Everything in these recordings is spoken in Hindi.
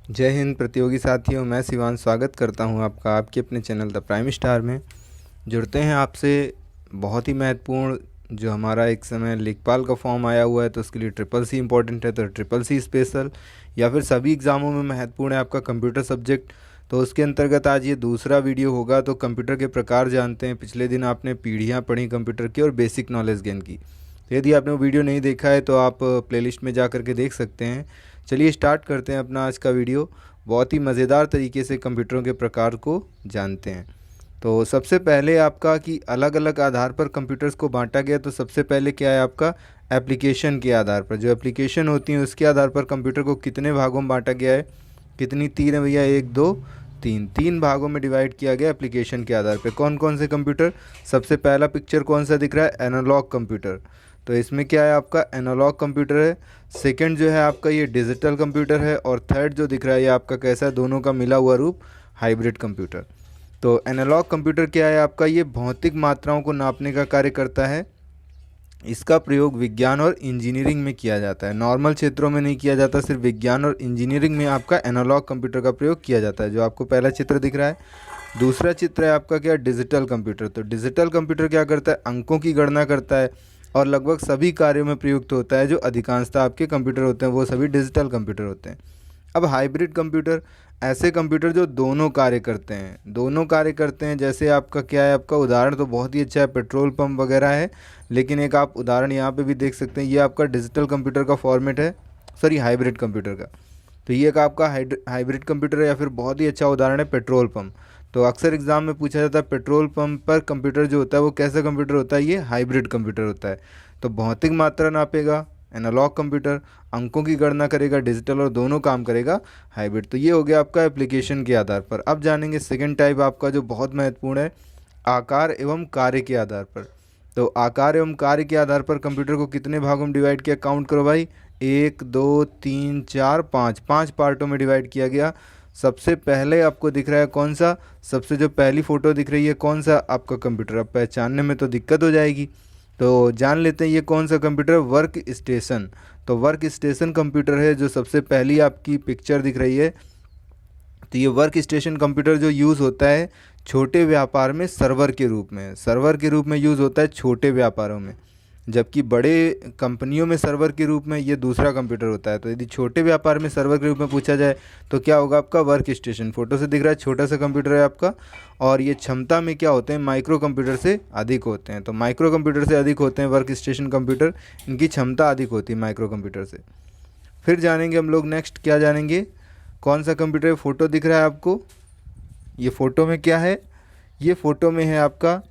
जय हिंद प्रतियोगी साथियों, मैं शिवान स्वागत करता हूं आपका आपके अपने चैनल द प्राइम स्टार में। जुड़ते हैं आपसे बहुत ही महत्वपूर्ण जो हमारा एक समय लेखपाल का फॉर्म आया हुआ है, तो उसके लिए ट्रिपल सी इंपॉर्टेंट है, तो ट्रिपल सी स्पेशल या फिर सभी एग्ज़ामों में महत्वपूर्ण है आपका कंप्यूटर सब्जेक्ट। तो उसके अंतर्गत आज ये दूसरा वीडियो होगा। तो कंप्यूटर के प्रकार जानते हैं। पिछले दिन आपने पीढ़ियाँ पढ़ी कंप्यूटर की और बेसिक नॉलेज गेन की। तो यदि आपने वो वीडियो नहीं देखा है तो आप प्लेलिस्ट में जा कर के देख सकते हैं। चलिए स्टार्ट करते हैं अपना आज का वीडियो। बहुत ही मज़ेदार तरीके से कंप्यूटरों के प्रकार को जानते हैं। तो सबसे पहले आपका कि अलग अलग आधार पर कंप्यूटर्स को बांटा गया। तो सबसे पहले क्या है आपका एप्लीकेशन के आधार पर, जो एप्लीकेशन होती हैं उसके आधार पर कंप्यूटर को कितने भागों में बांटा गया है। कितनी? तीन है भैया, एक दो तीन, तीन भागों में डिवाइड किया गया एप्लीकेशन के आधार पर। कौन कौन से कंप्यूटर? सबसे पहला पिक्चर कौन सा दिख रहा है? Analogue computer. तो इसमें क्या है आपका एनालॉग कंप्यूटर है। सेकंड जो है आपका ये डिजिटल कंप्यूटर है। और थर्ड जो दिख रहा है ये आपका कैसा है? दोनों का मिला हुआ रूप, हाइब्रिड कंप्यूटर। तो एनालॉग कंप्यूटर क्या है आपका? ये भौतिक मात्राओं को नापने का कार्य करता है। इसका प्रयोग विज्ञान और इंजीनियरिंग में किया जाता है, नॉर्मल क्षेत्रों में नहीं किया जाता। सिर्फ विज्ञान और इंजीनियरिंग में आपका एनालॉग कंप्यूटर का प्रयोग किया जाता है, जो आपको पहला चित्र दिख रहा है। दूसरा चित्र है आपका क्या? Digital computer. तो डिजिटल कंप्यूटर क्या करता है? अंकों की गणना करता है और लगभग सभी कार्यों में प्रयुक्त होता है। जो अधिकांशतः आपके कंप्यूटर होते हैं वो सभी डिजिटल कंप्यूटर होते हैं। अब हाइब्रिड कंप्यूटर, ऐसे कंप्यूटर जो दोनों कार्य करते हैं, दोनों कार्य करते हैं। जैसे आपका क्या है? आपका उदाहरण तो बहुत ही अच्छा है, पेट्रोल पंप वगैरह है। लेकिन एक आप उदाहरण यहाँ पे भी देख सकते हैं, ये आपका डिजिटल कंप्यूटर का फॉर्मेट है, सॉरी हाइब्रिड कंप्यूटर का। तो ये एक आपका हाइब्रिड कंप्यूटर है, या फिर बहुत ही अच्छा उदाहरण है पेट्रोल पंप। तो अक्सर एग्जाम में पूछा जाता है पेट्रोल पंप पर कंप्यूटर जो होता है वो कैसा कंप्यूटर होता है? ये हाइब्रिड कंप्यूटर होता है। तो भौतिक मात्रा नापेगा एनालॉग कंप्यूटर, अंकों की गणना करेगा डिजिटल, और दोनों काम करेगा हाइब्रिड। तो ये हो गया आपका एप्लीकेशन के आधार पर। अब जानेंगे सेकंड टाइप आपका जो बहुत महत्वपूर्ण है, आकार एवं कार्य के आधार पर। तो आकार एवं कार्य के आधार पर कंप्यूटर को कितने भागों में डिवाइड किया? काउंट करो भाई, एक दो तीन चार पाँच, पाँच पार्टों में डिवाइड किया गया। सबसे पहले आपको दिख रहा है कौन सा? सबसे जो पहली फ़ोटो दिख रही है कौन सा आपका कंप्यूटर? अब पहचानने में तो दिक्कत हो जाएगी, तो जान लेते हैं ये कौन सा कंप्यूटर? Work station. तो वर्क स्टेशन कंप्यूटर है जो सबसे पहली आपकी पिक्चर दिख रही है। तो ये वर्क स्टेशन कंप्यूटर जो यूज़ होता है छोटे व्यापार में सर्वर के रूप में, सर्वर के रूप में यूज़ होता है छोटे व्यापारों में, जबकि बड़े कंपनियों में सर्वर के रूप में ये दूसरा कंप्यूटर होता है। तो यदि छोटे व्यापार में सर्वर के रूप में पूछा जाए तो क्या होगा आपका? Work station. फोटो से दिख रहा है छोटा सा कंप्यूटर है आपका, और ये क्षमता में क्या होते हैं? माइक्रो कंप्यूटर से अधिक होते हैं। तो माइक्रो कंप्यूटर से अधिक होते हैं वर्क स्टेशन कंप्यूटर, इनकी क्षमता अधिक होती है माइक्रो कंप्यूटर से। फिर जानेंगे हम लोग नेक्स्ट, क्या जानेंगे? कौन सा कंप्यूटर? फ़ोटो दिख रहा है आपको, ये फ़ोटो में क्या है? ये फ़ोटो में है आपका,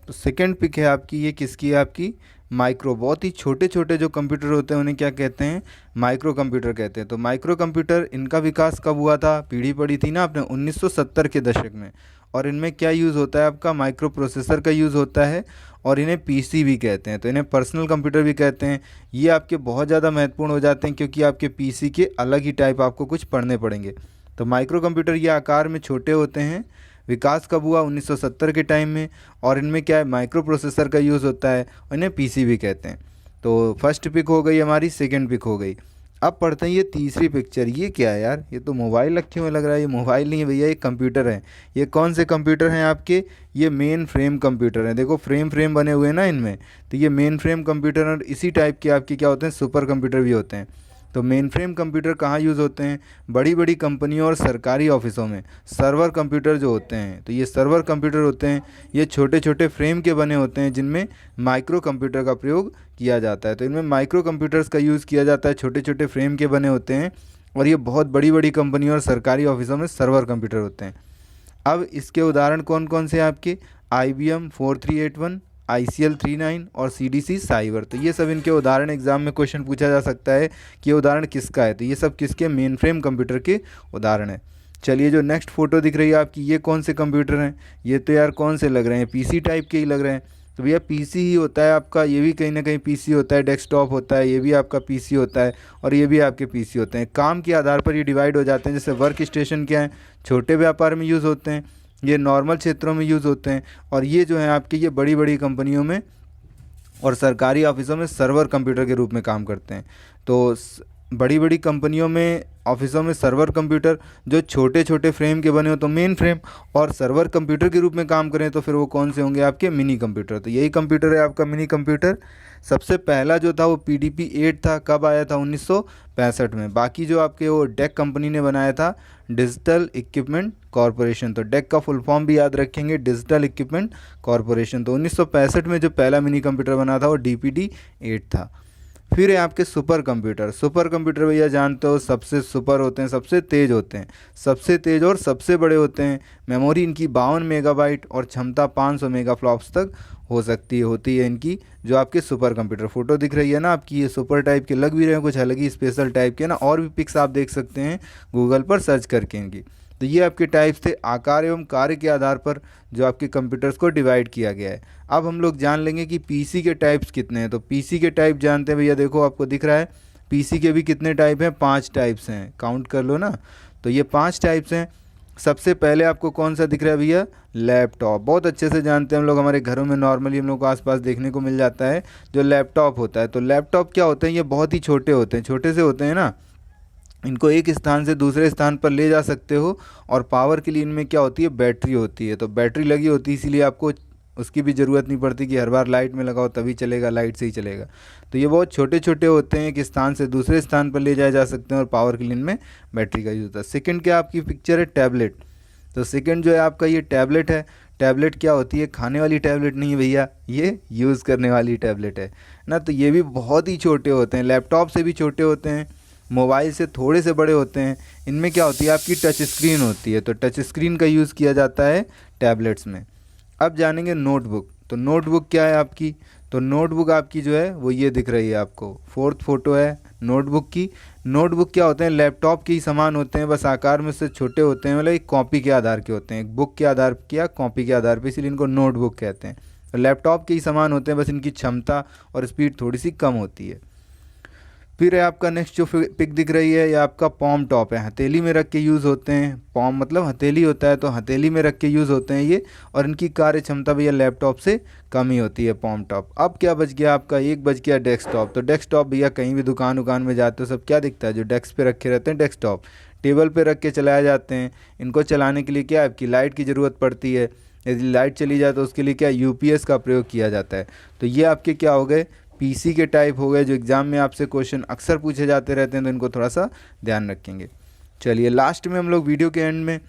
तो सेकंड पिक है आपकी, ये किसकी है आपकी? माइक्रो। बहुत ही छोटे छोटे जो कंप्यूटर होते हैं उन्हें क्या कहते हैं? माइक्रो कंप्यूटर कहते हैं। तो माइक्रो कंप्यूटर, इनका विकास कब हुआ था? पीढ़ी पढ़ी थी ना आपने 1970 के दशक में। और इनमें क्या यूज़ होता है आपका? माइक्रो प्रोसेसर का यूज़ होता है, और इन्हें पीसी भी कहते हैं। तो इन्हें पर्सनल कंप्यूटर भी कहते हैं। ये आपके बहुत ज़्यादा महत्वपूर्ण हो जाते हैं क्योंकि आपके पीसी के अलग ही टाइप आपको कुछ पढ़ने पड़ेंगे। तो माइक्रो कंप्यूटर ये आकार में छोटे होते हैं। विकास कब हुआ? 1970 के टाइम में। और इनमें क्या है? माइक्रो प्रोसेसर का यूज़ होता है, इन्हें पीसी भी कहते हैं। तो फर्स्ट पिक हो गई हमारी, सेकंड पिक हो गई। अब पढ़ते हैं ये तीसरी पिक्चर। ये क्या है यार? ये तो मोबाइल रखे हुए लग रहा है। ये मोबाइल नहीं है भैया, ये कंप्यूटर है। ये कौन से कंप्यूटर हैं आपके? ये मेन फ्रेम कंप्यूटर हैं। देखो फ्रेम फ्रेम बने हुए हैं ना इनमें, तो ये मेन फ्रेम कंप्यूटर, और इसी टाइप के आपके क्या होते हैं? सुपर कंप्यूटर भी होते हैं। तो मेन फ्रेम कंप्यूटर कहाँ यूज़ होते हैं? बड़ी बड़ी कंपनियों और सरकारी ऑफिसों में सर्वर कंप्यूटर जो होते हैं। तो ये सर्वर कंप्यूटर होते हैं, ये छोटे छोटे फ्रेम के बने होते हैं जिनमें माइक्रो कंप्यूटर का प्रयोग किया जाता है। तो इनमें माइक्रो कंप्यूटर्स का यूज़ किया जाता है, छोटे छोटे फ्रेम के बने होते हैं, और ये बहुत बड़ी बड़ी कंपनियों और सरकारी ऑफिसों में सर्वर कंप्यूटर होते हैं। अब इसके उदाहरण कौन कौन से हैं आपके? IBM 4381, ICL 39 और CDC साइबर। तो ये सब इनके उदाहरण एग्जाम में क्वेश्चन पूछा जा सकता है कि ये उदाहरण किसका है। तो ये सब किसके? मेन फ्रेम कंप्यूटर के उदाहरण है। चलिए जो नेक्स्ट फोटो दिख रही है आपकी, ये कौन से कंप्यूटर हैं? ये तो यार कौन से लग रहे हैं? पीसी टाइप के ही लग रहे हैं। तो भैया पीसी ही होता है आपका, ये भी कहीं ना कहीं पीसी होता है। डेस्कटॉप होता है, ये भी आपका पीसी होता है, और ये भी आपके पीसी होते हैं। काम के आधार पर ये डिवाइड हो जाते हैं। जैसे वर्क स्टेशन क्या है? छोटे व्यापार में यूज़ होते हैं, ये नॉर्मल क्षेत्रों में यूज़ होते हैं, और ये जो है आपके ये बड़ी बड़ी कंपनियों में और सरकारी ऑफिसों में सर्वर कंप्यूटर के रूप में काम करते हैं। तो बड़ी बड़ी कंपनियों में ऑफिसों में सर्वर कंप्यूटर जो छोटे छोटे फ्रेम के बने हो तो मेन फ्रेम, और सर्वर कंप्यूटर के रूप में काम करें तो फिर वो कौन से होंगे आपके मिनी कंप्यूटर। तो यही कंप्यूटर है आपका मिनी कंप्यूटर। सबसे पहला जो था वो PDP-8 था। कब आया था? 1965 में। बाकी जो आपके वो डेक कंपनी ने बनाया था डिजिटल इक्विपमेंट कॉरपोरेशन। तो डेक का फुल फॉर्म भी याद रखेंगे, डिजिटल इक्विपमेंट कॉरपोरेशन। तो 1965 में जो पहला मिनी कंप्यूटर बना था वो DPD-8 था। फिर है आपके सुपर कंप्यूटर। सुपर कंप्यूटर भैया जानते हो सबसे सुपर होते हैं, सबसे तेज़ होते हैं, सबसे तेज़ और सबसे बड़े होते हैं। मेमोरी इनकी 52 मेगाबाइट और क्षमता 500 मेगाफ्लॉप्स तक होती है इनकी जो आपके सुपर कंप्यूटर। फ़ोटो दिख रही है ना आपकी, ये सुपर टाइप के लग भी रहे हैं, कुछ अलग ही स्पेशल टाइप के ना। और भी पिक्स आप देख सकते हैं गूगल पर सर्च करके इनकी। तो ये आपके टाइप्स थे। आकार एवं कार्य के आधार पर जो आपके कंप्यूटर्स को डिवाइड किया गया है। अब हम लोग जान लेंगे कि पीसी के टाइप्स कितने हैं। तो पीसी के टाइप जानते हैं भैया, देखो आपको दिख रहा है पीसी के भी कितने टाइप हैं? 5 टाइप्स हैं, काउंट कर लो ना। तो ये 5 टाइप्स हैं। सबसे पहले आपको कौन सा दिख रहा है भैया? लैपटॉप। बहुत अच्छे से जानते हैं हम लोग, हमारे घरों में नॉर्मली हम लोग को आसपास देखने को मिल जाता है जो लैपटॉप होता है। तो लैपटॉप क्या होते हैं? ये बहुत ही छोटे होते हैं, छोटे से होते हैं ना। इनको एक स्थान से दूसरे स्थान पर ले जा सकते हो। और पावर के लिए इनमें क्या होती है? बैटरी होती है। तो बैटरी लगी होती है, इसीलिए आपको उसकी भी ज़रूरत नहीं पड़ती कि हर बार लाइट में लगाओ तभी चलेगा, लाइट से ही चलेगा। तो ये बहुत छोटे छोटे होते हैं, एक स्थान से दूसरे स्थान पर ले जाए जा सकते हैं और पावर के लिए इनमें बैटरी का यूज़ होता है। सेकंड क्या आपकी पिक्चर है? टैबलेट। तो सेकंड जो है आपका ये टैबलेट है। टैबलेट क्या होती है? खाने वाली टैबलेट नहीं है भैया, ये यूज़ करने वाली टैबलेट है ना। तो ये भी बहुत ही छोटे होते हैं, लैपटॉप से भी छोटे होते हैं, मोबाइल से थोड़े से बड़े होते हैं। इनमें क्या होती है? आपकी टच स्क्रीन होती है। तो टच स्क्रीन का यूज़ किया जाता है टैबलेट्स में। अब जानेंगे नोटबुक। तो नोटबुक क्या है आपकी? तो नोटबुक आपकी जो है वो ये दिख रही है आपको, 4th फोटो है नोटबुक की। नोटबुक क्या होते हैं? लैपटॉप के ही समान होते हैं, बस आकार में से छोटे होते हैं, मतलब एक कॉपी के आधार के होते हैं, एक बुक के आधार पे या कॉपी के आधार पे, इसीलिए इनको नोटबुक कहते हैं। तो लैपटॉप के ही समान होते हैं, बस इनकी क्षमता और स्पीड थोड़ी सी कम होती है। फिर है आपका नेक्स्ट जो पिक दिख रही है, ये आपका पॉम टॉप है। हथेली में रख के यूज़ होते हैं। पॉम मतलब हथेली होता है, तो हथेली में रख के यूज़ होते हैं ये। और इनकी कार्य क्षमता भैया लैपटॉप से कम ही होती है, पॉम टॉप। अब क्या बच गया आपका? एक बच गया डेस्कटॉप। तो डेस्कटॉप भैया कहीं भी दुकान में जाते हो सब क्या दिखता है? जो डेस्क पे रखे रहते हैं डेस्कटॉप, टेबल पे रख के चलाए जाते हैं। इनको चलाने के लिए क्या आपकी लाइट की ज़रूरत पड़ती है। यदि लाइट चली जाए तो उसके लिए क्या UPS का प्रयोग किया जाता है। तो ये आपके क्या हो गए? पीसी के टाइप हो गए, जो एग्ज़ाम में आपसे क्वेश्चन अक्सर पूछे जाते रहते हैं, तो इनको थोड़ा सा ध्यान रखेंगे। चलिए लास्ट में हम लोग वीडियो के एंड में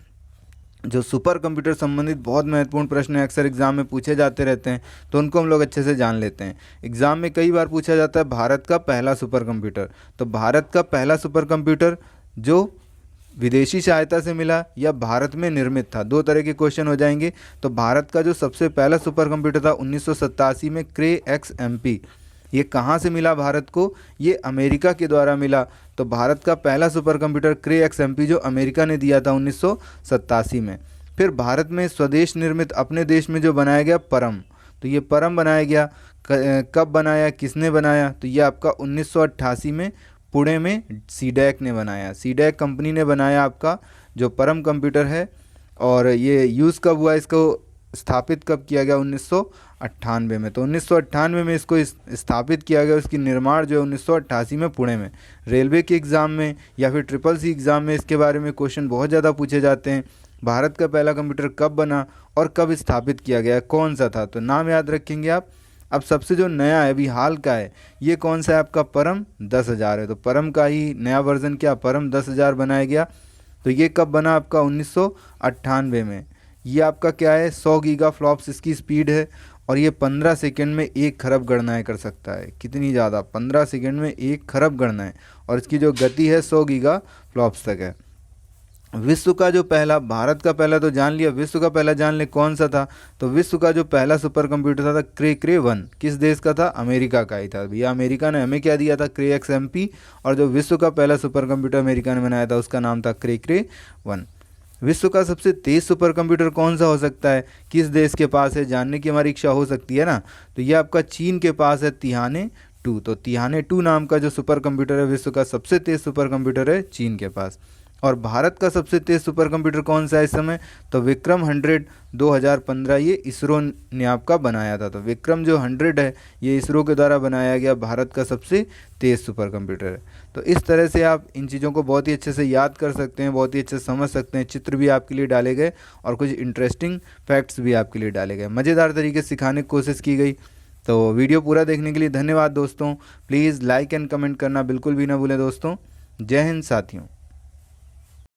जो सुपर कंप्यूटर संबंधित बहुत महत्वपूर्ण प्रश्न है, अक्सर एग्ज़ाम में पूछे जाते रहते हैं, तो उनको हम लोग अच्छे से जान लेते हैं। एग्ज़ाम में कई बार पूछा जाता है भारत का पहला सुपर कंप्यूटर। तो भारत का पहला सुपर कंप्यूटर जो विदेशी सहायता से मिला या भारत में निर्मित था, 2 तरह के क्वेश्चन हो जाएंगे। तो भारत का जो सबसे पहला सुपर कंप्यूटर था 1987 में क्रे XMP, ये कहाँ से मिला भारत को? ये अमेरिका के द्वारा मिला। तो भारत का पहला सुपर कंप्यूटर क्रे XMP जो अमेरिका ने दिया था 1987 में। फिर भारत में स्वदेश निर्मित अपने देश में जो बनाया गया परम, तो ये परम बनाया गया। कब बनाया, किसने बनाया? तो ये आपका 1988 में पुणे में सीडैक ने बनाया। सीडैक कंपनी ने बनाया आपका जो परम कंप्यूटर है। और ये यूज़ कब हुआ, इसको स्थापित कब किया गया? 1998 में। तो 1998 में इसको स्थापित किया गया। उसकी निर्माण जो है 1988 में पुणे में। रेलवे के एग्ज़ाम में या फिर SSC एग्ज़ाम में इसके बारे में क्वेश्चन बहुत ज़्यादा पूछे जाते हैं। भारत का पहला कंप्यूटर कब बना और कब स्थापित किया गया, कौन सा था? तो नाम याद रखेंगे आप। अब सबसे जो नया है, अभी हाल का है, ये कौन सा है आपका? परम 10,000 है। तो परम का ही नया वर्जन क्या? परम 10,000 बनाया गया। तो ये कब बना आपका? 1998 में। ये आपका क्या है? 100 गीगा फ्लॉप्स इसकी स्पीड है। और ये 15 सेकंड में 1 खरब गणनाएँ कर सकता है। कितनी ज़्यादा? 15 सेकंड में 1 खरब गणनाएँ। और इसकी जो गति है 100 गीगा फ्लॉप्स तक है। विश्व का जो पहला, भारत का पहला तो जान लिया, विश्व का पहला जान ले कौन सा था? तो विश्व का जो पहला सुपर कंप्यूटर था क्रे 1। किस देश का था? अमेरिका का ही था भैया। अमेरिका ने हमें क्या दिया था? क्रे XMP। और जो विश्व का पहला सुपर कंप्यूटर अमेरिका ने बनाया था उसका नाम था क्रे 1। विश्व का सबसे तेज़ सुपर कंप्यूटर कौन सा हो सकता है? किस देश के पास है? जानने की हमारी इच्छा हो सकती है ना। तो ये आपका चीन के पास है, तिहाने 2। तो तिहाने 2 नाम का जो सुपर कंप्यूटर है विश्व का सबसे तेज़ सुपर कंप्यूटर है चीन के पास। और भारत का सबसे तेज़ सुपर कंप्यूटर कौन सा है इस समय? तो विक्रम 100 2015 ये इसरो ने आपका बनाया था। तो विक्रम जो 100 है ये इसरो के द्वारा बनाया गया भारत का सबसे तेज़ सुपर कंप्यूटर है। तो इस तरह से आप इन चीज़ों को बहुत ही अच्छे से याद कर सकते हैं, बहुत ही अच्छे से समझ सकते हैं। चित्र भी आपके लिए डाले गए और कुछ इंटरेस्टिंग फैक्ट्स भी आपके लिए डाले गए, मज़ेदार तरीके से सिखाने की कोशिश की गई। तो वीडियो पूरा देखने के लिए धन्यवाद दोस्तों। प्लीज़ लाइक एंड कमेंट करना बिल्कुल भी ना भूलें दोस्तों। जय हिंद साथियों।